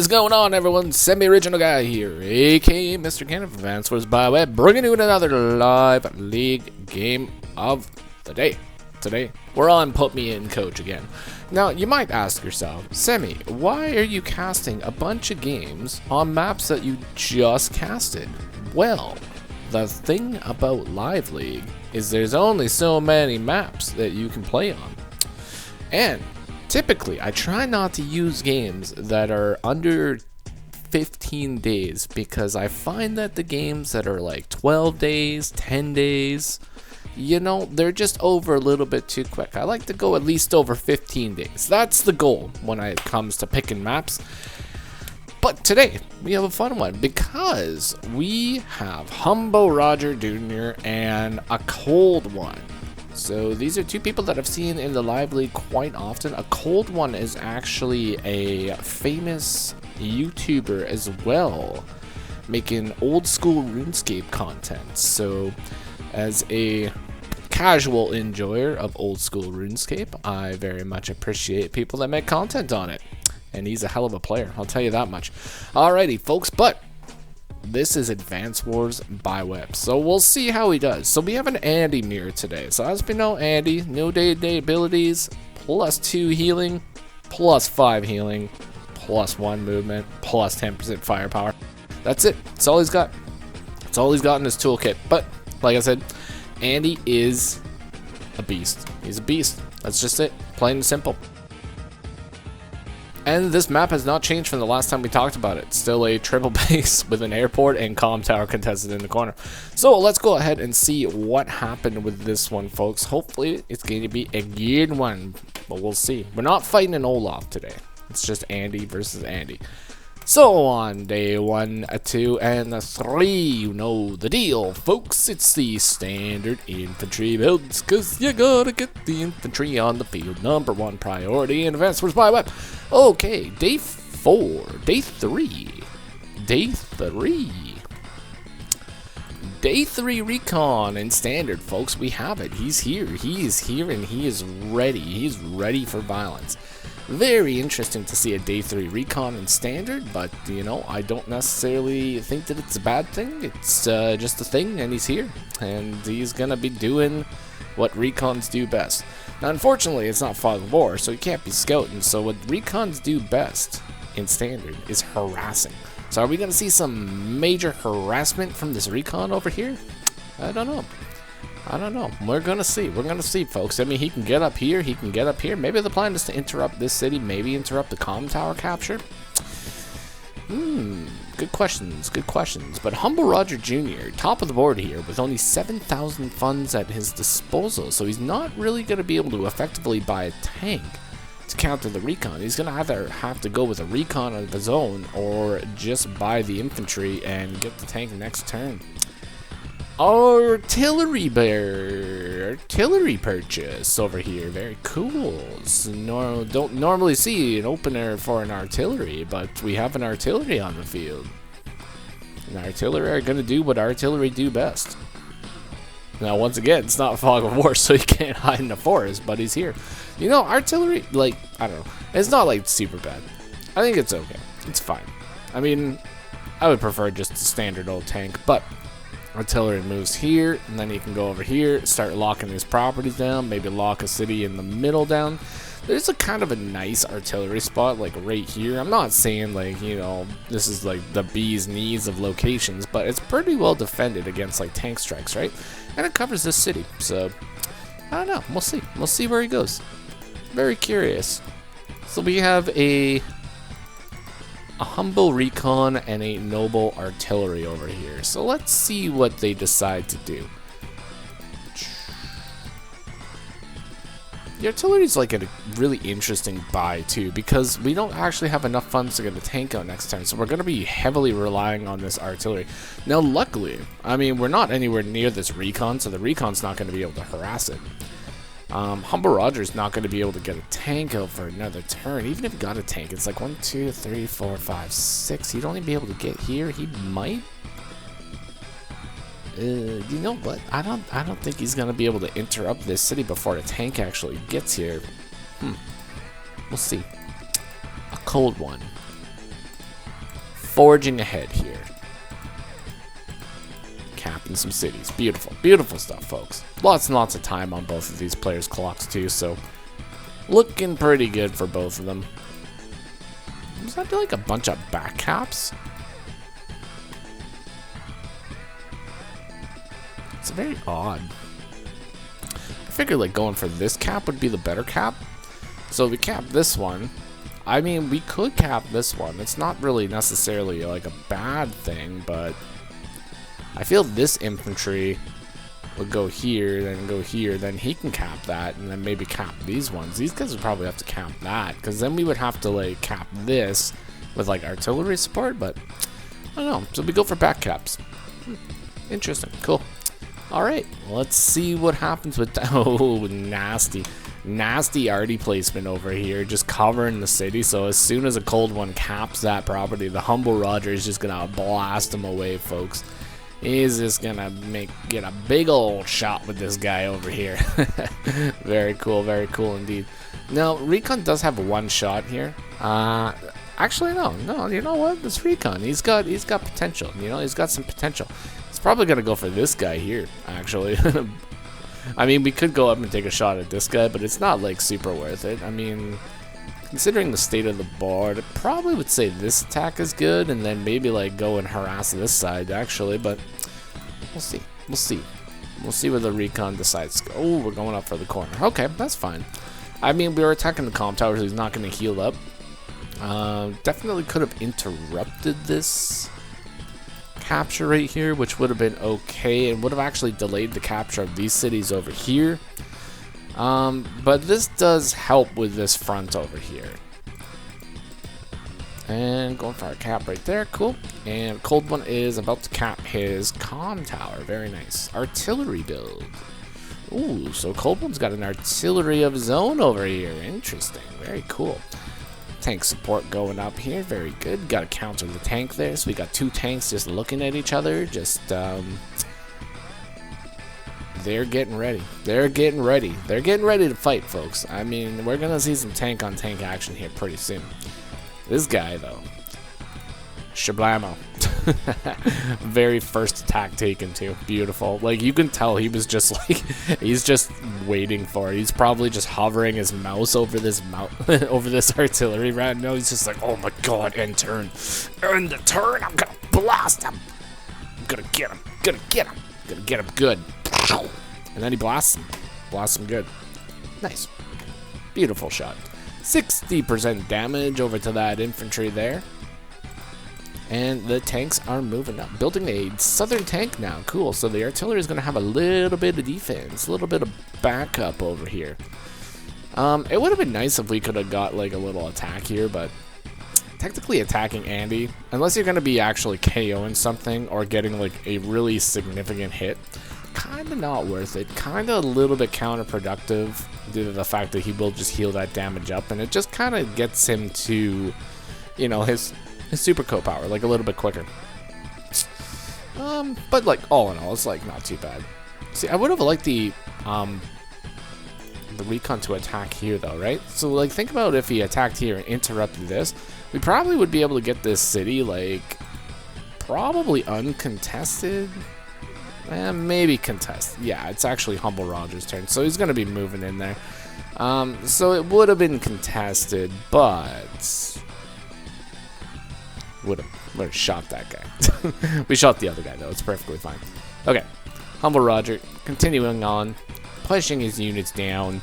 is going on, everyone? Semi-original guy here, aka Mr. Cannon from Advanced Wars by Web, bringing you another live league game of the day. Today, we're on Put Me In Coach again. Now, you might ask yourself, Semi, why are you casting a bunch of games on maps that you just casted? Well, the thing about Live League is there's only so many maps that you can play on. And typically, I try not to use games that are under 15 days because I find that the games that are like 12 days, 10 days, you know, they're just over a little bit too quick. I like to go at least over 15 days. That's the goal when it comes to picking maps. But today, we have a fun one because we have Humble Roger Jr. and AColdOne. So these are two people that I've seen in the Live League quite often. AColdOne is actually a famous YouTuber as well, making old school RuneScape content. So as a casual enjoyer of old school RuneScape, I very much appreciate people that make content on it. And he's a hell of a player, I'll tell you that much. Alrighty, folks, but this is Advanced Wars by Web, so we'll see how he does. So we have an Andy mirror today. So as we know, Andy, no day-to-day abilities, +2 healing, +5 healing, +1 movement, +10% firepower. That's it. That's all he's got. That's all he's got in his toolkit. But like I said, Andy is a beast. He's a beast. That's just it. Plain and simple. And this map has not changed from the last time we talked about it. Still a triple base with an airport and comm tower contested in the corner. So let's go ahead and see what happened with this one, folks. Hopefully it's going to be a good one, but we'll see. We're not fighting an Olaf today. It's just Andy versus Andy. So on day 1, 2, and 3, you know the deal, folks. It's the standard infantry builds, cause you gotta get the infantry on the field. #1 priority in Advanced Wars by Web. Okay, day 4, day 3, day 3 recon and standard, folks. We have it. He's here. He is here, and he is ready. He's ready for violence. Very interesting to see a day 3 recon in standard, but you know, I don't necessarily think that it's a bad thing. It's just a thing, and he's here, and he's gonna be doing what recons do best. Now, unfortunately, it's not Fog of War, so he can't be scouting. So what recons do best in standard is harassing. So are we gonna see some major harassment from this recon over here? I don't know. I don't know. We're gonna see. We're gonna see, folks. I mean, he can get up here. He can get up here. Maybe the plan is to interrupt this city. Maybe interrupt the comm tower capture. Good questions. Good questions. But Humble Roger Jr., top of the board here, with only 7,000 funds at his disposal. So he's not really gonna be able to effectively buy a tank to counter the recon. He's gonna either have to go with a recon of his own, or just buy the infantry and get the tank next turn. Artillery purchase over here. Very cool. So don't normally see an opener for an artillery, but we have an artillery on the field. And artillery are going to do what artillery do best. Now, once again, it's not Fog of War, so he can't hide in the forest, but he's here. You know, artillery, like, I don't know. It's not, like, super bad. I think it's okay. It's fine. I mean, I would prefer just a standard old tank, but artillery moves here, and then he can go over here, start locking his properties down, maybe lock a city in the middle down. There's a kind of a nice artillery spot, like right here. I'm not saying, like, you know, this is like the bee's knees of locations, but it's pretty well defended against like tank strikes, right? And it covers this city, so I don't know. We'll see. We'll see where he goes. Very curious. So we have a humble recon and a noble artillery over here. So let's see what they decide to do. The artillery is like a really interesting buy too, because we don't actually have enough funds to get a tank out next turn, so we're going to be heavily relying on this artillery. Now luckily, I mean, we're not anywhere near this recon, so the recon's not going to be able to harass it. Humble Roger's not going to be able to get a tank out for another turn. Even if he got a tank, it's like 1, 2, 3, 4, 5, 6. He'd only be able to get here. He might. You know what? I don't think he's going to be able to interrupt this city before the tank actually gets here. We'll see. AColdOne. forging ahead here. Capping some cities. Beautiful. Beautiful stuff, folks. Lots and lots of time on both of these players' clocks, too, so looking pretty good for both of them. Does that do like a bunch of back caps? It's very odd. I figured like going for this cap would be the better cap. So we cap this one. I mean, we could cap this one. It's not really necessarily like a bad thing, but I feel this infantry would go here, then go here, then he can cap that, and then maybe cap these ones. These guys would probably have to cap that, because then we would have to like cap this with like artillery support, but I don't know. So we go for back caps. Interesting. Cool. Alright, let's see what happens with that. Oh, nasty. Nasty arty placement over here, just covering the city. So as soon as AColdOne caps that property, the Humble Roger is just gonna blast him away, folks. He's just gonna get a big old shot with this guy over here. Very cool indeed. Now, Recon does have one shot here. Actually, no, you know what? This Recon, he's got potential. You know, he's got some potential. He's probably gonna go for this guy here, actually. I mean, we could go up and take a shot at this guy, but it's not like super worth it. I mean, considering the state of the board, I probably would say this attack is good, and then maybe like go and harass this side actually, but we'll see. We'll see where the Recon decides to go. Oh, we're going up for the corner. Okay, that's fine. I mean, we were attacking the comm tower, so he's not going to heal up. Definitely could have interrupted this capture right here, which would have been okay, and would have actually delayed the capture of these cities over here. But this does help with this front over here. And going for our cap right there, cool. And AColdOne is about to cap his comm tower, very nice. Artillery build. Ooh, so AColdOne's got an artillery of his own over here, interesting, very cool. Tank support going up here, very good. Got to counter the tank there, so we got two tanks just looking at each other, just they're getting ready. They're getting ready to fight, folks. I mean, we're gonna see some tank on tank action here pretty soon. This guy though, shablamo. Very first attack taken too. Beautiful. Like, you can tell he was just like, he's just waiting for it. He's probably just hovering his mouse over this over this artillery right now. He's just like, oh my god, end turn. End the turn, I'm gonna blast him. I'm gonna get him. Gonna get him good. And then he blasts him good. Nice. Beautiful shot. 60% damage over to that infantry there. And the tanks are moving up. Building a southern tank now. Cool. So the artillery is going to have a little bit of defense. A little bit of backup over here. It would have been nice if we could have got like a little attack here, but technically attacking Andy, unless you're going to be actually KOing something or getting like a really significant hit, kind of not worth it. Kind of a little bit counterproductive due to the fact that he will just heal that damage up, and it just kind of gets him to, you know, his super co power like a little bit quicker. But like all in all, it's like not too bad. See, I would have liked the Recon to attack here though, right? So like think about if he attacked here and interrupted this, we probably would be able to get this city like probably uncontested. Maybe contest. Yeah, it's actually Humble Roger's turn, so he's gonna be moving in there. So it would have been contested, but would have shot that guy. We shot the other guy though. It's perfectly fine. Okay, Humble Roger continuing on, pushing his units down,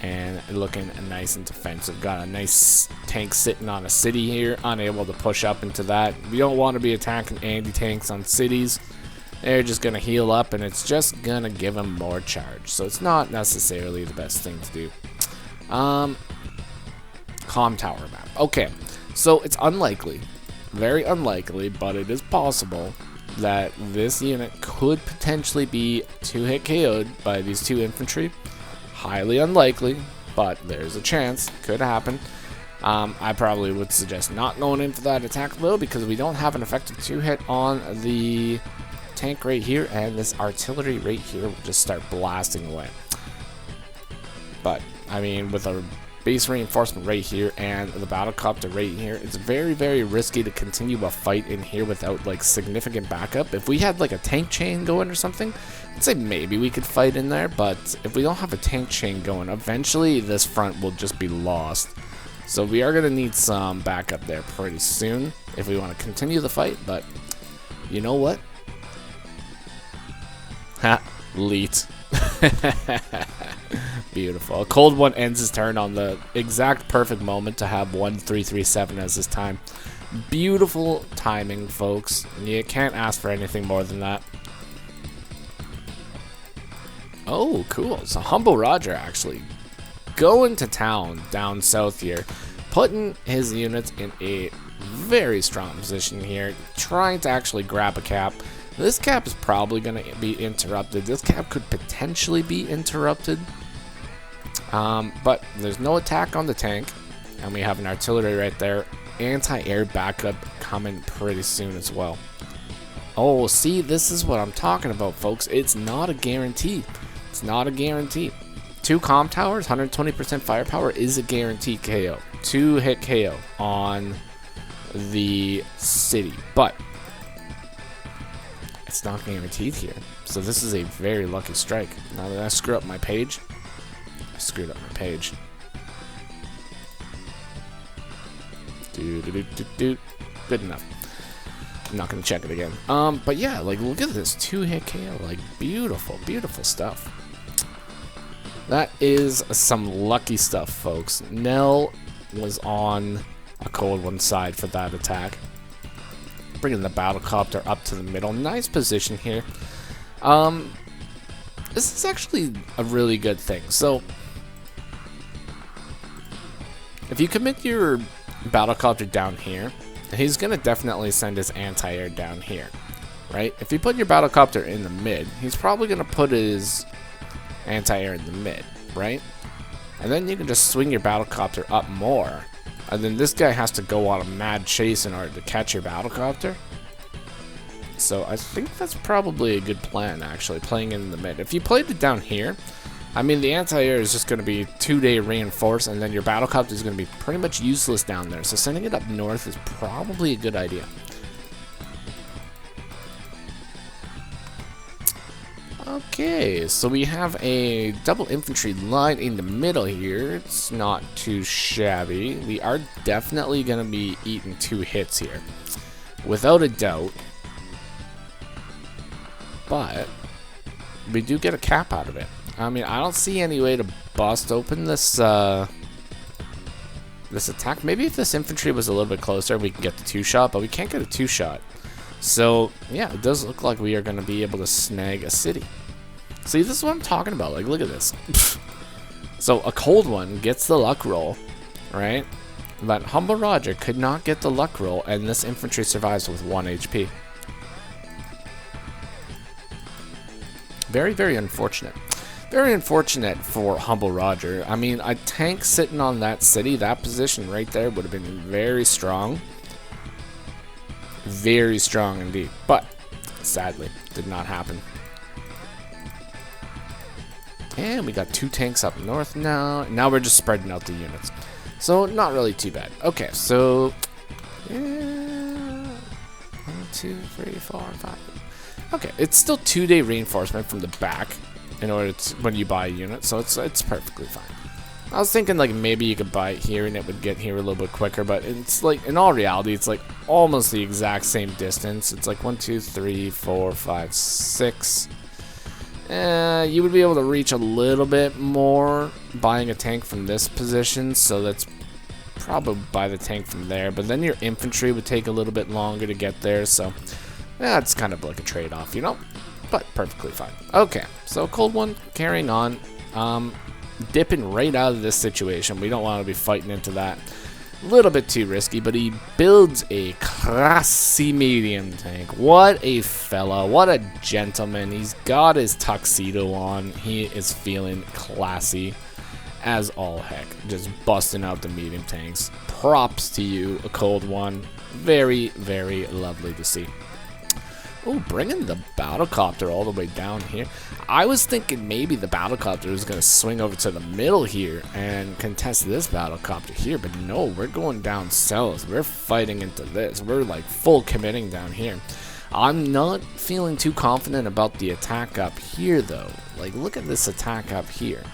and looking nice and defensive. Got a nice tank sitting on a city here, unable to push up into that. We don't want to be attacking anti-tanks on cities. They're just going to heal up, and it's just going to give them more charge. So it's not necessarily the best thing to do. Comm tower map. Okay, so it's unlikely, very unlikely, but it is possible that this unit could potentially be 2-hit KO'd by these two infantry. Highly unlikely, but there's a chance. Could happen. I probably would suggest not going in for that attack though, because we don't have an effective 2-hit on the tank right here, and this artillery right here will just start blasting away. But I mean, with a base reinforcement right here and the battlecopter right here. It's very, very risky to continue a fight in here without like significant backup. If we had like a tank chain going or something, I'd say maybe we could fight in there, but if we don't have a tank chain going, eventually this front will just be lost. So we are going to need some backup there pretty soon if we want to continue the fight, but you know what? Ha, leet. Beautiful. AColdOne ends his turn on the exact perfect moment to have 1337 as his time. Beautiful timing, folks. You can't ask for anything more than that. Oh, cool. So Humble Roger actually going to town down south here, putting his units in a very strong position here, trying to actually grab a cap. This cap is probably going to be interrupted. This cap could potentially be interrupted. But there's no attack on the tank, and we have an artillery right there. Anti-air backup coming pretty soon as well. Oh, see, this is what I'm talking about, folks. It's not a guarantee. It's not a guarantee. 2 comm towers, 120% firepower is a guaranteed KO. 2-hit KO on the city, but it's not guaranteed here. So this is a very lucky strike. Now did I screw up my page? I screwed up my page. Good enough. I'm not gonna check it again. But yeah, like look at this 2-hit KO. Like beautiful, beautiful stuff. That is some lucky stuff, folks. Nell was on AColdOne side for that attack. Bringing the battlecopter up to the middle. Nice position here. This is actually a really good thing. So, if you commit your battlecopter down here, he's going to definitely send his anti-air down here, right? If you put your battlecopter in the mid, he's probably going to put his anti-air in the mid, right? And then you can just swing your battlecopter up more, and then this guy has to go on a mad chase in order to catch your battlecopter. So I think that's probably a good plan, actually, playing it in the mid. If you played it down here, I mean, the anti-air is just going to be 2-day reinforced, and then your battlecopter is going to be pretty much useless down there. So sending it up north is probably a good idea. Okay, so we have a double infantry line in the middle here. It's not too shabby. We are definitely going to be eating 2 hits here, without a doubt. But we do get a cap out of it. I mean, I don't see any way to bust open this this attack. Maybe if this infantry was a little bit closer, we can get the 2-shot, but we can't get a 2-shot. So, yeah, it does look like we are going to be able to snag a city. See, this is what I'm talking about. Like, look at this. So, AColdOne gets the luck roll, right? But Humble Roger could not get the luck roll, and this infantry survives with 1 HP. Very, very unfortunate. Very unfortunate for Humble Roger. I mean, a tank sitting on that city, that position right there would have been very strong. Very strong indeed. But, sadly, did not happen. And we got 2 tanks up north now. Now we're just spreading out the units. So, not really too bad. Okay, so... yeah, 1, 2, 3, 4, 5... Okay, it's still 2-day reinforcement from the back in order to, when you buy a unit, so it's perfectly fine. I was thinking like maybe you could buy it here and it would get here a little bit quicker, but it's like in all reality it's like almost the exact same distance. It's like 1, 2, 3, 4, 5, 6. You would be able to reach a little bit more buying a tank from this position, so that's probably buy the tank from there. But then your infantry would take a little bit longer to get there, so yeah, it's kind of like a trade-off, you know? But perfectly fine. Okay, so AColdOne carrying on. Dipping right out of this situation. We don't want to be fighting into that. A little bit too risky, but he builds a classy medium tank. What a fella. What a gentleman. He's got his tuxedo on. He is feeling classy as all heck. Just busting out the medium tanks. Props to you, AColdOne. Very, very lovely to see. Oh, bringing the battlecopter all the way down here. I was thinking maybe the battlecopter was going to swing over to the middle here and contest this battlecopter here, but no, we're going down south. We're fighting into this. We're like full committing down here. I'm not feeling too confident about the attack up here, though. Like, look at this attack up here.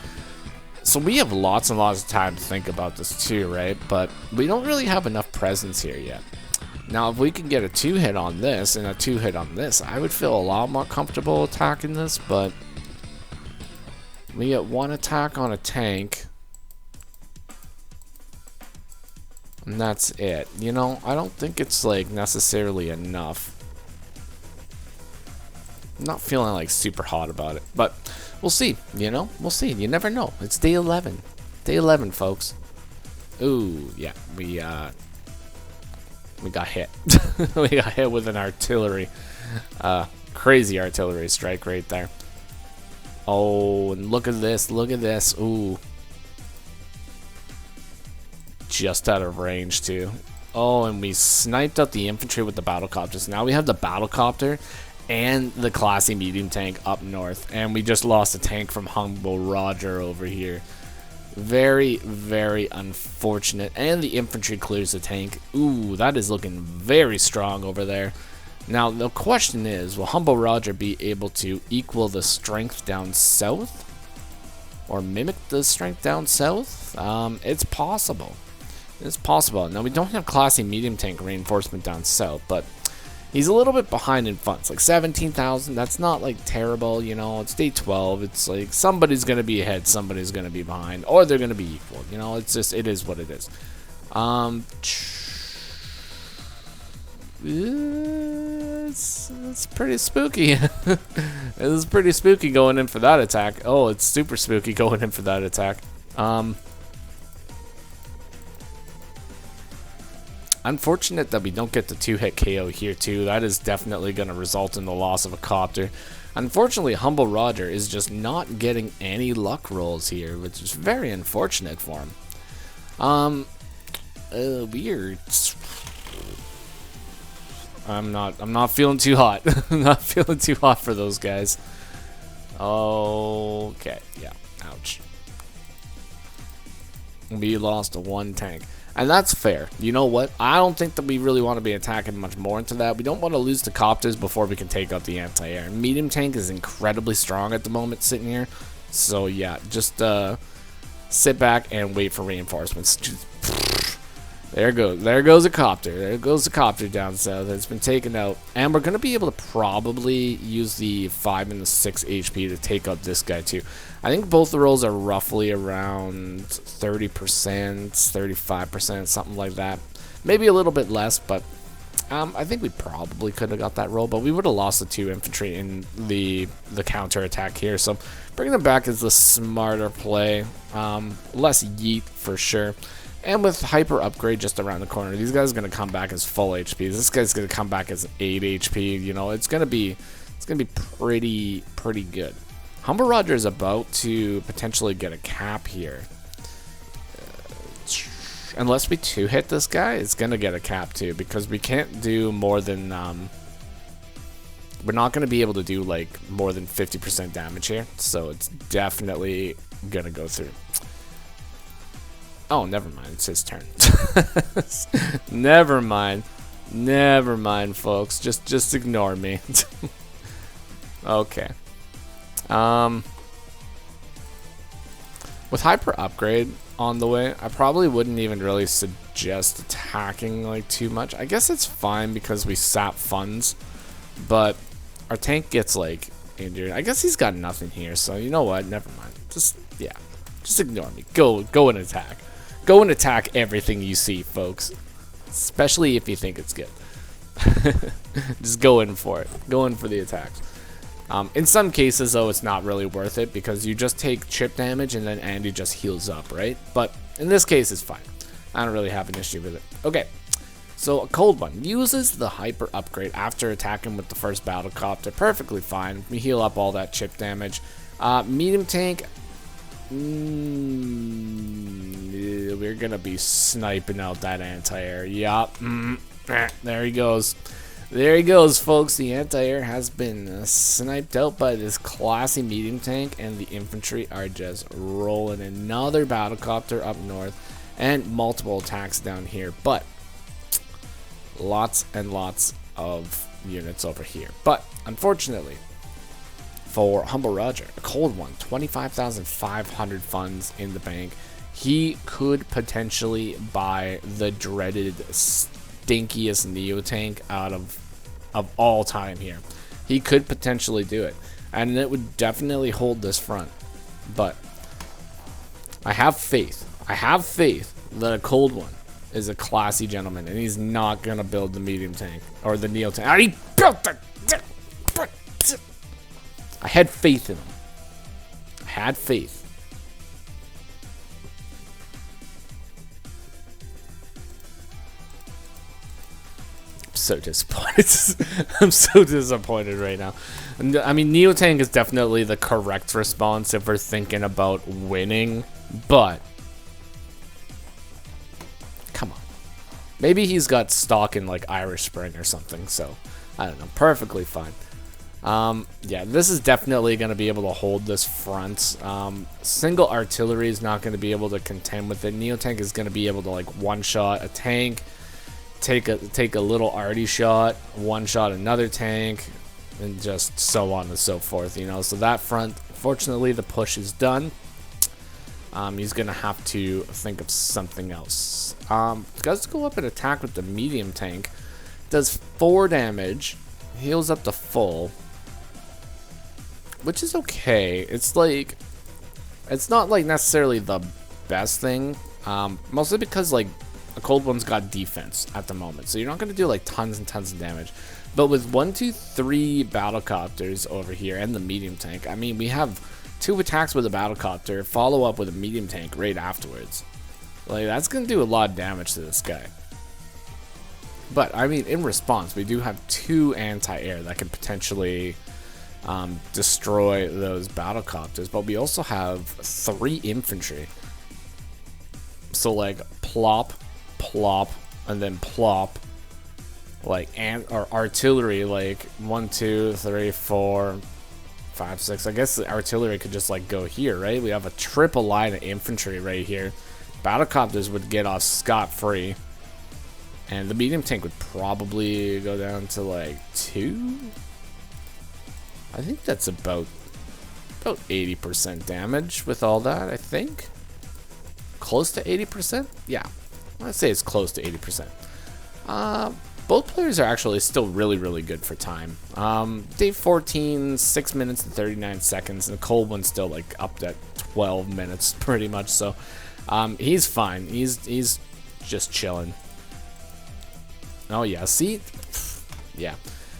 So we have lots and lots of time to think about this too, right? But we don't really have enough presence here yet. Now, if we can get a 2-hit on this and a 2-hit on this, I would feel a lot more comfortable attacking this, but we get 1 attack on a tank. And that's it. You know, I don't think it's, like, necessarily enough. I'm not feeling, like, super hot about it, but we'll see, you know? We'll see. You never know. It's day 11. Day 11, folks. Ooh, yeah, we got hit. We got hit with an artillery. Crazy artillery strike right there. Oh, and look at this. Look at this. Ooh. Just out of range, too. Oh, and we sniped out the infantry with the battlecopters. Now we have the battlecopter and the classy medium tank up north. And we just lost a tank from Humble Roger over here. Very, very unfortunate. And the infantry clears the tank. Ooh, that is looking very strong over there. Now, the question is, will Humble Roger be able to equal the strength down south? Or mimic the strength down south? It's possible. It's possible. Now, we don't have classy medium tank reinforcement down south, but he's a little bit behind in funds, like 17,000. That's not like terrible, you know. It's day 12. It's like somebody's gonna be ahead, somebody's gonna be behind, or they're gonna be equal. You know, it's just, it is what it is. It's pretty spooky. It's pretty spooky going in for that attack. Oh, it's super spooky going in for that attack. Unfortunate that we don't get the 2-hit KO here too. That is definitely going to result in the loss of a copter. Unfortunately, Humble Roger is just not getting any luck rolls here, which is very unfortunate for him. Weird. I'm not feeling too hot. I'm not feeling too hot for those guys. Okay, yeah, ouch. We lost a 1 tank. And that's fair. You know what? I don't think that we really want to be attacking much more into that. We don't want to lose the copters before we can take out the anti-air. Medium tank is incredibly strong at the moment sitting here. So yeah, just sit back and wait for reinforcements. There goes a copter. There goes a copter down south. It's been taken out. And we're going to be able to probably use the 5 and the 6 HP to take out this guy too. I think both the rolls are roughly around 30%, 35%, something like that. Maybe a little bit less, but I think we probably could have got that roll, but we would have lost the 2 infantry in the counter attack here. So bringing them back is the smarter play. Less yeet for sure. And with hyper upgrade just around the corner, these guys are going to come back as full HP. This guy's going to come back as 8 HP. You know, it's going to be pretty good. Humble Roger is about to potentially get a cap here. Unless we 2-hit this guy, it's going to get a cap too, because we can't do more than we're not going to be able to do like more than 50% damage here, so it's definitely going to go through. Oh, never mind. It's his turn. Never mind. Never mind, folks. Just ignore me. Okay. With hyper upgrade on the way, I probably wouldn't even really suggest attacking like too much. I guess it's fine because we sap funds, but our tank gets like injured. I guess he's got nothing here, so you know what? Never mind. Just ignore me. Go and attack. Go and attack everything you see, folks. Especially if you think it's good. Just go in for it. Go in for the attacks. In some cases, though, it's not really worth it because you just take chip damage and then Andy just heals up, right? But in this case, it's fine. I don't really have an issue with it. Okay, so AColdOne uses the hyper upgrade after attacking with the first battlecopter. Perfectly fine. We heal up all that chip damage. Medium tank. We're gonna be sniping out that anti-air. Yup. There he goes. There he goes, folks. The anti-air has been sniped out by this classy medium tank, and the infantry are just rolling. Another battlecopter up north, and multiple attacks down here, but lots and lots of units over here. But unfortunately for Humble Roger, a cold one, 25,500 funds in the bank. He could potentially buy the dreaded stinkiest Neo tank out of all time here. He could potentially do it, and it would definitely hold this front. But I have faith. I have faith that a cold one is a classy gentleman, and he's not gonna build the medium tank or the Neo tank. He built the. I had faith in him. I had faith. So disappointed. I'm so disappointed right now. I mean, Neo tank is definitely the correct response if we're thinking about winning, but come on. Maybe he's got stock in like Irish Spring or something, so I don't know. Perfectly fine. Yeah, this is definitely going to be able to hold this front. Single artillery is not going to be able to contend with it. Neo tank is going to be able to like one-shot a tank, take a little arty shot, one-shot another tank, and just so on and so forth, you know. So that front, fortunately, the push is done. He's going to have to think of something else. Does go up and attack with the medium tank. Does 4 damage, heals up to full, which is okay. It's like, it's not like necessarily the best thing, mostly because like a cold one's got defense at the moment, so you're not going to do like tons and tons of damage. But with 1, 2, 3 battlecopters over here and the medium tank, I mean, we have 2 attacks with a battlecopter, follow up with a medium tank right afterwards. Like, that's going to do a lot of damage to this guy. But I mean, in response, we do have 2 anti-air that can potentially destroy those battlecopters, but we also have 3 infantry. So like plop, plop, and then plop, like or artillery, like 1, 2, 3, 4, 5, 6. I guess the artillery could just like go here, right? We have a triple line of infantry right here. Battlecopters would get off scot-free, and the medium tank would probably go down to like 2. I think that's about 80% damage with all that, I think. Close to 80%? Yeah, I'd say it's close to 80%. Both players are actually still really, really good for time. Day 14, 6 minutes and 39 seconds, and the cold one's still like up to 12 minutes pretty much, so he's fine. He's just chilling. Oh yeah, see? Yeah.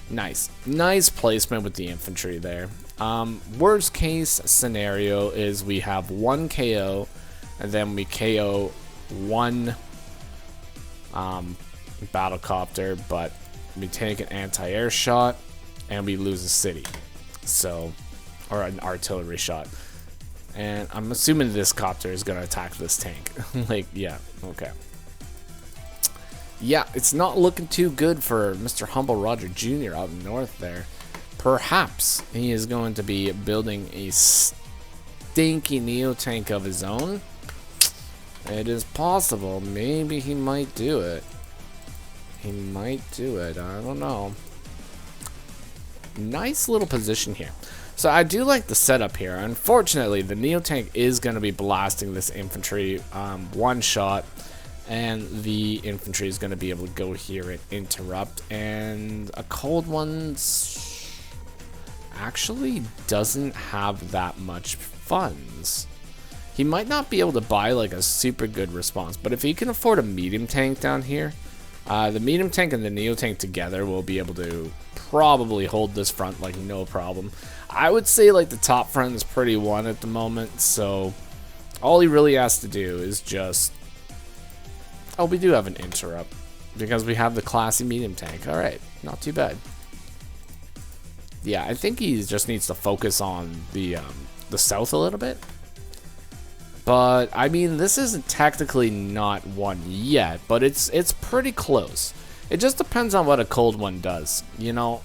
Nice placement with the infantry there. Worst case scenario is we have 1 KO, and then we KO 1 battlecopter, but we take an anti-air shot and we lose a city, so, or an artillery shot. And I'm assuming this copter is gonna attack this tank. Like, yeah, okay. Yeah, it's not looking too good for Mr. Humble Roger Jr. out north there. Perhaps he is going to be building a stinky Neo tank of his own. It is possible. Maybe he might do it. He might do it. I don't know. Nice little position here. So I do like the setup here. Unfortunately, the Neo tank is going to be blasting this infantry one shot. And the infantry is going to be able to go here and interrupt. And a cold one's actually doesn't have that much funds. He might not be able to buy like a super good response. But if he can afford a medium tank down here, the medium tank and the Neo tank together will be able to probably hold this front like no problem. I would say like the top front is pretty won at the moment. So all he really has to do is just... Oh, we do have an interrupt because we have the classy medium tank. All right, not too bad. Yeah, I think he just needs to focus on the south a little bit. But I mean, this isn't technically not won yet, but it's pretty close. It just depends on what AColdOne does, you know.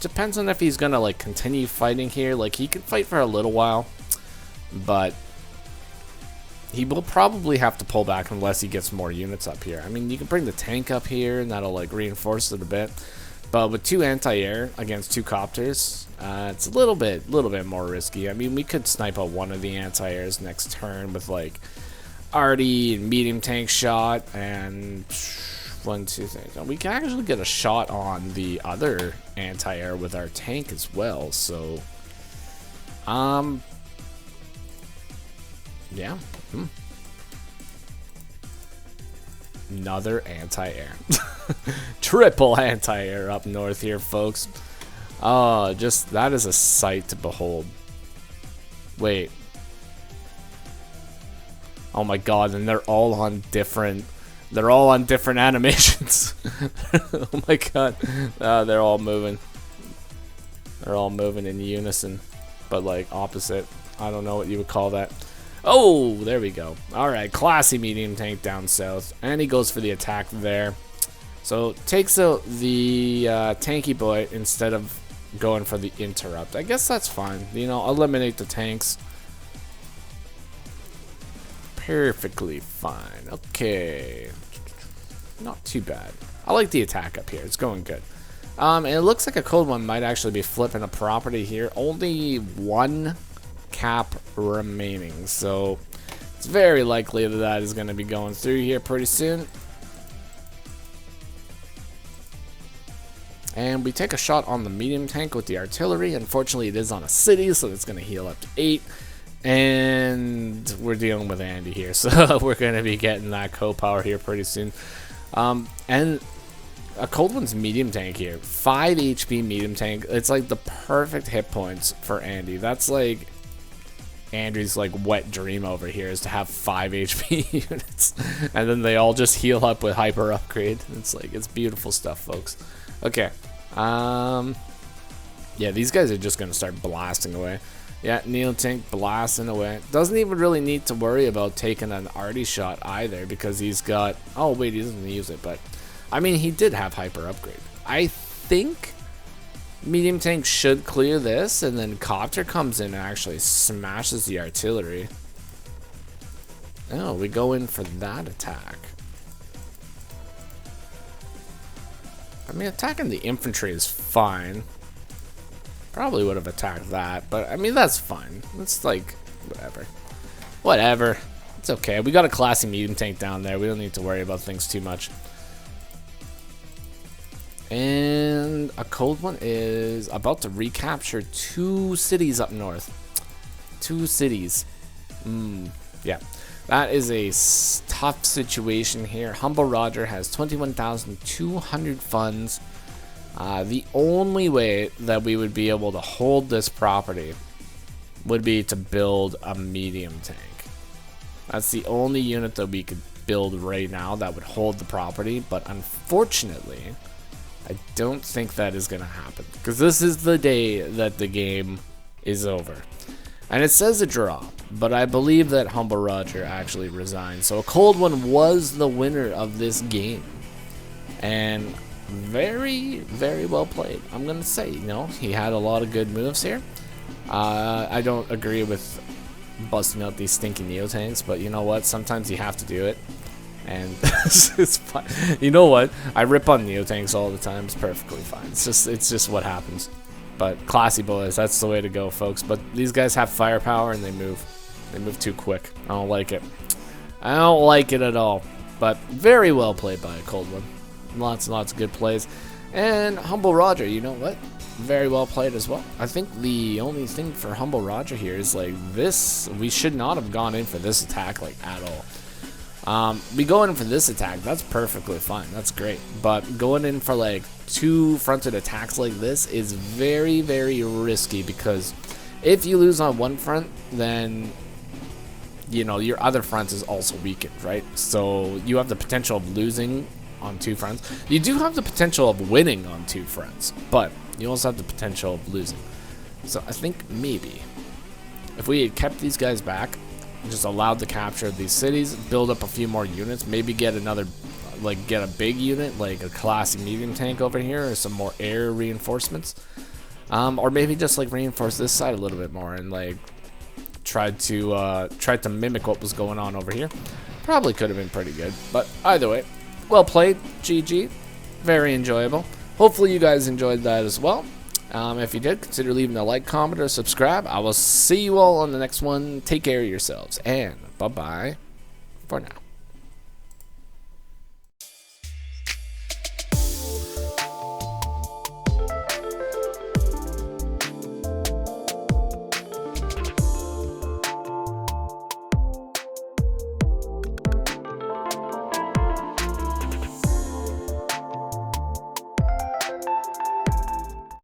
Depends on if he's gonna like continue fighting here. Like he can fight for a little while, but he will probably have to pull back unless he gets more units up here. I mean, you can bring the tank up here and that'll like reinforce it a bit. But with 2 anti-air against 2 copters, it's a little bit more risky. I mean, we could snipe out one of the anti-airs next turn with like arty and medium tank shot and 1, 2, 3. We can actually get a shot on the other anti-air with our tank as well. So, yeah. Another anti-air. Triple anti-air up north here, folks. Oh, just that is a sight to behold. Wait. Oh my god, and they're all on different animations. Oh my god. They're all moving. They're all moving in unison, but like opposite. I don't know what you would call that. Oh, there we go. Alright, classy medium tank down south. And he goes for the attack there. So, takes out the tanky boy instead of going for the interrupt. I guess that's fine. You know, eliminate the tanks. Perfectly fine. Okay. Not too bad. I like the attack up here. It's going good. And it looks like AColdOne might actually be flipping a property here. Only 1 cap remaining, so it's very likely that that is going to be going through here pretty soon. And we take a shot on the medium tank with the artillery. Unfortunately, it is on a city, so it's going to heal up to 8. And we're dealing with Andy here, so we're going to be getting that co-power here pretty soon. And AColdOne's medium tank here, 5 HP medium tank. It's like the perfect hit points for Andy. That's like Andrew's like wet dream over here, is to have 5 HP units, and then they all just heal up with hyper upgrade. It's like, it's beautiful stuff, folks. Okay, yeah, these guys are just gonna start blasting away. Yeah, Neo tank blasting away. Doesn't even really need to worry about taking an arty shot either, because he's got, oh wait, he doesn't use it, but I mean, he did have hyper upgrade. I think medium tank should clear this, and then copter comes in and actually smashes the artillery. Oh, we go in for that attack. I mean, attacking the infantry is fine. Probably would have attacked that, but I mean, that's fine. It's like, whatever. Whatever. It's okay. We got a classy medium tank down there. We don't need to worry about things too much. And AColdOne is about to recapture 2 cities up north. 2 cities. Yeah. That is a tough situation here. Humble Roger has 21,200 funds. The only way that we would be able to hold this property would be to build a medium tank. That's the only unit that we could build right now that would hold the property, but unfortunately, I don't think that is going to happen, because this is the day that the game is over. And it says a draw, but I believe that Humble Roger actually resigned. So AColdOne was the winner of this game. And very, very well played. I'm going to say, you know, he had a lot of good moves here. I don't agree with busting out these stinky Neo tanks, but you know what? Sometimes you have to do it. And it's fine. You know what? I rip on Neo tanks all the time. It's perfectly fine. It's just what happens. But classy boys, that's the way to go, folks. But these guys have firepower and they move. They move too quick. I don't like it. I don't like it at all. But very well played by AColdOne. Lots and lots of good plays. And Humble Roger, you know what? Very well played as well. I think the only thing for Humble Roger here is like this. We should not have gone in for this attack like at all. We go in for this attack, that's perfectly fine, that's great, but going in for like 2 fronted attacks like this is very, very risky, because if you lose on one front, then you know your other front is also weakened, right? So you have the potential of losing on 2 fronts. You do have the potential of winning on 2 fronts, but you also have the potential of losing. So I think maybe if we had kept these guys back, just allowed the capture of these cities, build up a few more units, maybe get another like get a big unit, like a classy medium tank over here, or some more air reinforcements, or maybe just like reinforce this side a little bit more and like try to mimic what was going on over here. Probably could have been pretty good, but either way, well played. GG, very enjoyable. Hopefully you guys enjoyed that as well. If you did, consider leaving a like, comment, or subscribe. I will see you all on the next one. Take care of yourselves, and bye-bye for now.